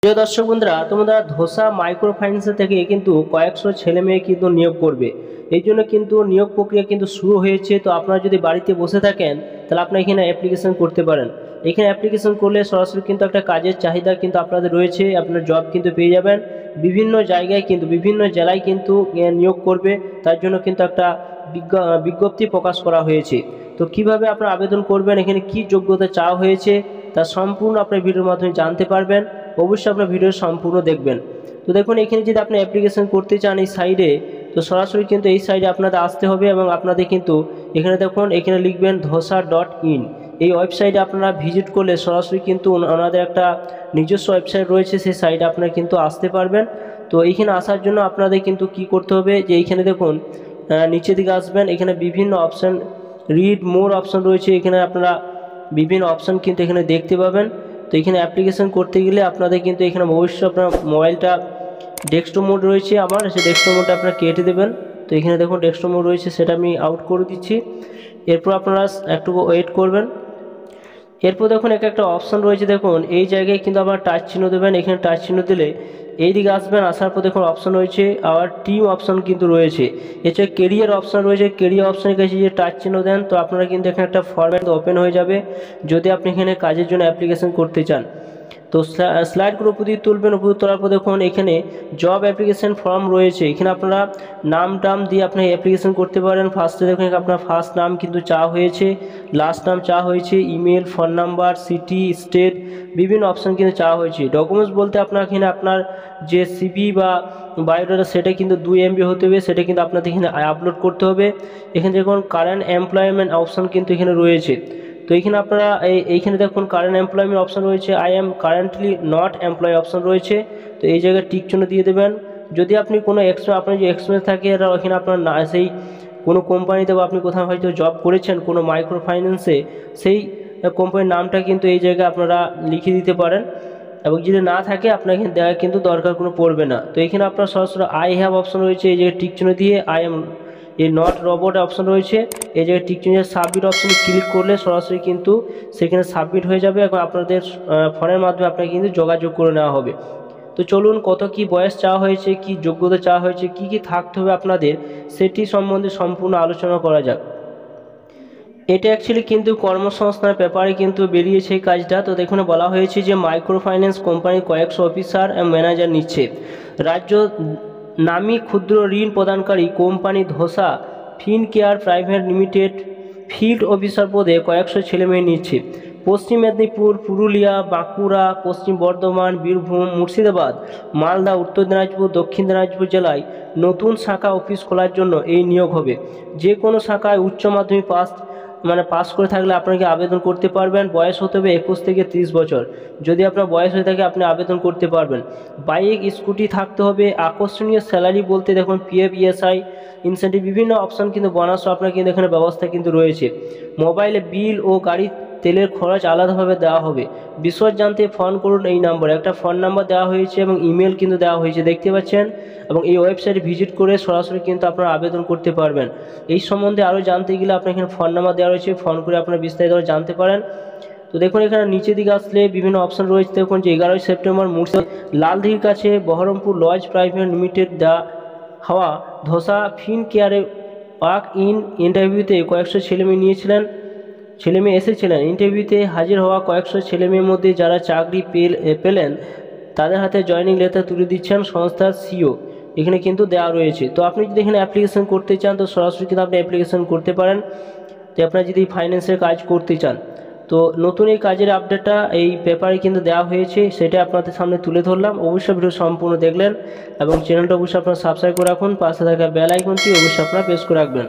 প্রিয় দর্শক বন্ধুরা, তোমরা ধোসা মাইক্রো ফাইন্যান্স থেকে কিন্তু কয়েকশো ছেলে মেয়ে কিন্তু নিয়োগ করবে। এই জন্য কিন্তু নিয়োগ প্রক্রিয়া কিন্তু শুরু হয়েছে। তো আপনারা যদি বাড়িতে বসে থাকেন তাহলে আপনারা এখানে অ্যাপ্লিকেশন করতে পারেন। এখানে অ্যাপ্লিকেশন করলে সরাসরি কিন্তু একটা কাজের চাহিদা কিন্তু আপনাদের রয়েছে, আপনার জব কিন্তু পেয়ে যাবেন। বিভিন্ন জায়গায় কিন্তু বিভিন্ন জেলায় কিন্তু নিয়োগ করবে, তার জন্য কিন্তু একটা বিজ্ঞপ্তি প্রকাশ করা হয়েছে। তো কিভাবে আপনারা আবেদন করবেন, এখানে কি যোগ্যতা চাওয়া হয়েছে তা সম্পূর্ণ আপনার ভিডিওর মাধ্যমে জানতে পারবেন। অবশ্যই আপনার ভিডিও সম্পূর্ণ দেখবেন। তো দেখুন, এখানে যদি আপনি অ্যাপ্লিকেশন করতে চান এই সাইডে, তো সরাসরি কিন্তু এই সাইডে আপনাদের আসতে হবে এবং আপনাদের কিন্তু এখানে দেখুন, এখানে লিখবেন ধোসা.in। এই ওয়েবসাইটে আপনারা ভিজিট করলে সরাসরি কিন্তু ওনাদের একটা নিজস্ব ওয়েবসাইট রয়েছে, সেই সাইটে আপনারা কিন্তু আসতে পারবেন। তো এইখানে আসার জন্য আপনাদের কিন্তু কি করতে হবে, যে এইখানে দেখুন নিচের দিকে আসবেন, এখানে বিভিন্ন অপশান রিড মোর অপশান রয়েছে, এখানে আপনারা বিভিন্ন অপশান কিন্তু এখানে দেখতে পাবেন। তো এখানে অ্যাপ্লিকেশন করতে গেলে আপনাদের কিন্তু এখানে অবশ্যই আপনার মোবাইলটা ডেস্কটপ মোড রয়েছে, আমার সেই ডেস্কটপ মোডটা আপনারা কেটে দেবেন। তো এখানে দেখুন ডেস্কটপ মোড রয়েছে, সেটা আমি আউট করে দিচ্ছি। এরপর আপনারা একটু ওয়েট করবেন। এরপর দেখুন একটা অপশান রয়েছে, দেখুন এই জায়গায় কিন্তু আবার টাচ চিহ্ন দেবেন। এখানে টাচ চিহ্ন দিলে এই দিকে আসবেন, আসার পর দেখুন অপশান রয়েছে আবার টিম অপশান কিন্তু রয়েছে। এছাড়া কেরিয়ার অপশান রয়েছে, কেরিয়ার অপশানের কাছে যে টাচ চিহ্ন দেন, তো আপনারা কিন্তু এখানে একটা ফরম্যাট ওপেন হয়ে যাবে যদি আপনি এখানে কাজের জন্য অ্যাপ্লিকেশন করতে চান। তো স্লাইডগুলো উপর দিয়ে তুলবেন, উপর তোলার পর দেখুন এখানে জব অ্যাপ্লিকেশন ফর্ম রয়েছে। এখানে আপনারা নাম টাম দিয়ে আপনি অ্যাপ্লিকেশন করতে পারেন। ফার্স্টে দেখুন আপনার ফার্স্ট নাম কিন্তু চাওয়া হয়েছে, লাস্ট নাম চাওয়া হয়েছে, email, phone number, city, state, বিভিন্ন অপশান কিন্তু চাওয়া হয়েছে। ডকুমেন্টস বলতে আপনার এখানে আপনার যে সিভি বা বায়োডাটা সেটা কিন্তু 2 MB হতে হবে, সেটা কিন্তু আপনাদের এখানে আপলোড করতে হবে। এখানে দেখুন কারেন্ট এমপ্লয়মেন্ট অপশান কিন্তু এখানে রয়েছে। তো এইখানে আপনারা এইখানে দেখুন কারেন্ট এমপ্লয়মেন্ট অপশান রয়েছে, I am currently not employ option রয়েছে। তো এই জায়গায় টিক চিহ্ন দিয়ে দেবেন। যদি আপনি কোনো আপনার যে এক্সপিরিয়েন্স থাকে এটা এখানে আপনার না, সেই কোনো কোম্পানিতে বা আপনি কোথাও হয়তো জব করেছেন কোনো মাইক্রো ফাইন্যান্সে, সেই কোম্পানির নামটা কিন্তু এই জায়গায় আপনারা লিখে দিতে পারেন। এবং যদি না থাকে আপনার এখানে দেওয়া কিন্তু দরকার কোনো পড়বে না। তো এখানে আপনার সরাসরি আই হ্যাভ অপশান রয়েছে, এই জায়গায় টিক চিহ্ন দিয়ে আই এম এই নট রোবট অপশান রয়েছে, এই জায়গায় টিক চিহ্ন সাবমিট অপশানে ক্লিক করলে সরাসরি কিন্তু সেখানে সাবমিট হয়ে যাবে এবং আপনাদের ফোনের মাধ্যমে আপনাকে কিন্তু যোগাযোগ করে নেওয়া হবে। তো চলুন, কত কি বয়স চাওয়া হয়েছে, কি যোগ্যতা চাওয়া হয়েছে, কি কি থাকতে হবে আপনাদের, সেটি সম্বন্ধে সম্পূর্ণ আলোচনা করা যাক। এটা অ্যাকচুয়ালি কিন্তু কর্মসংস্থানের ব্যাপারে কিন্তু বেরিয়েছে এই কাজটা। তো দেখুন বলা হয়েছে যে মাইক্রো ফাইন্যান্স কোম্পানি কয়েকশো অফিসার এবং ম্যানেজার নিচ্ছে। রাজ্য নামী ক্ষুদ্র ঋণ প্রদানকারী company dosa Fincare private limited field officer পদে কয়েকশো ছেলেমেয়ে নিচ্ছে। পশ্চিম মেদিনীপুর, পুরুলিয়া, বাঁকুড়া, পশ্চিম বর্ধমান, বীরভূম, মুর্শিদাবাদ, মালদা, উত্তর দিনাজপুর, দক্ষিণ দিনাজপুর জেলায় নতুন শাখা অফিস খোলার জন্য এই নিয়োগ হবে। যে কোনো শাখায় উচ্চ মাধ্যমিক পাস করে থাকলে আপনাকে আবেদন করতে পারবেন। বয়স হতে হবে 21 থেকে 30 বছর। যদি আপনার বয়স হয়ে থাকে আপনি আবেদন করতে পারবেন। বাইক, স্কুটি থাকতে হবে। আকর্ষণীয় স্যালারি বলতে দেখুন PF, ESI, ইনসেন্টিভ, বিভিন্ন অপশান কিন্তু বোনাসও আপনার কিন্তু এখানে ব্যবস্থা কিন্তু রয়েছে। মোবাইলে বিল ও গাড়ির তেলের খরচ আলাদাভাবে দেওয়া হবে। বিশদ জানতে ফোন করুন এই নম্বরে। একটা ফোন নাম্বার দেওয়া হয়েছে এবং ইমেল কিন্তু দেওয়া হয়েছে, দেখতে পাচ্ছেন। এবং এই ওয়েবসাইটে ভিজিট করে সরাসরি কিন্তু আপনারা আবেদন করতে পারবেন। এই সম্বন্ধে আরও জানতে গেলে আপনার এখানে ফোন নাম্বার দেওয়া রয়েছে, ফোন করে আপনারা বিস্তারিত জানতে পারেন। তো দেখুন এখানে নিচের দিকে আসলে বিভিন্ন অপশান রয়েছে। দেখুন যে 11ই সেপ্টেম্বর মুর্শিদাবাদ লালদিঘির কাছে বহরমপুর লজ প্রাইভেট লিমিটেড হওয়া ধোসা ফিনকেয়ারে ওয়াক ইন ইন্টারভিউতে কয়েকশো ছেলেমেয়ে এসেছিলেন। ইন্টারভিউতে হাজির হওয়া কয়েকশো ছেলেমেয়ের মধ্যে যারা চাকরি পেলেন তাদের হাতে জয়েনিং লেটার তুলে দিচ্ছেন সংস্থার CEO। এখানে কিন্তু দেওয়া রয়েছে। তো আপনি যদি এখানে অ্যাপ্লিকেশন করতে চান তো সরাসরি কিন্তু আপনি অ্যাপ্লিকেশন করতে পারেন, যে আপনারা যদি ফাইন্যান্সের কাজ করতে চান। তো নতুন এই কাজের আপডেটটা এই পেপারে কিন্তু দেওয়া হয়েছে, সেটা আপনাদের সামনে তুলে ধরলাম। অবশ্যই ভিডিও সম্পূর্ণ দেখলেন এবং চ্যানেলটা অবশ্যই আপনারা সাবস্ক্রাইব করে রাখুন। পাশে থাকা বেল আইকনটি অবশ্যই আপনারা প্রেস করে রাখবেন।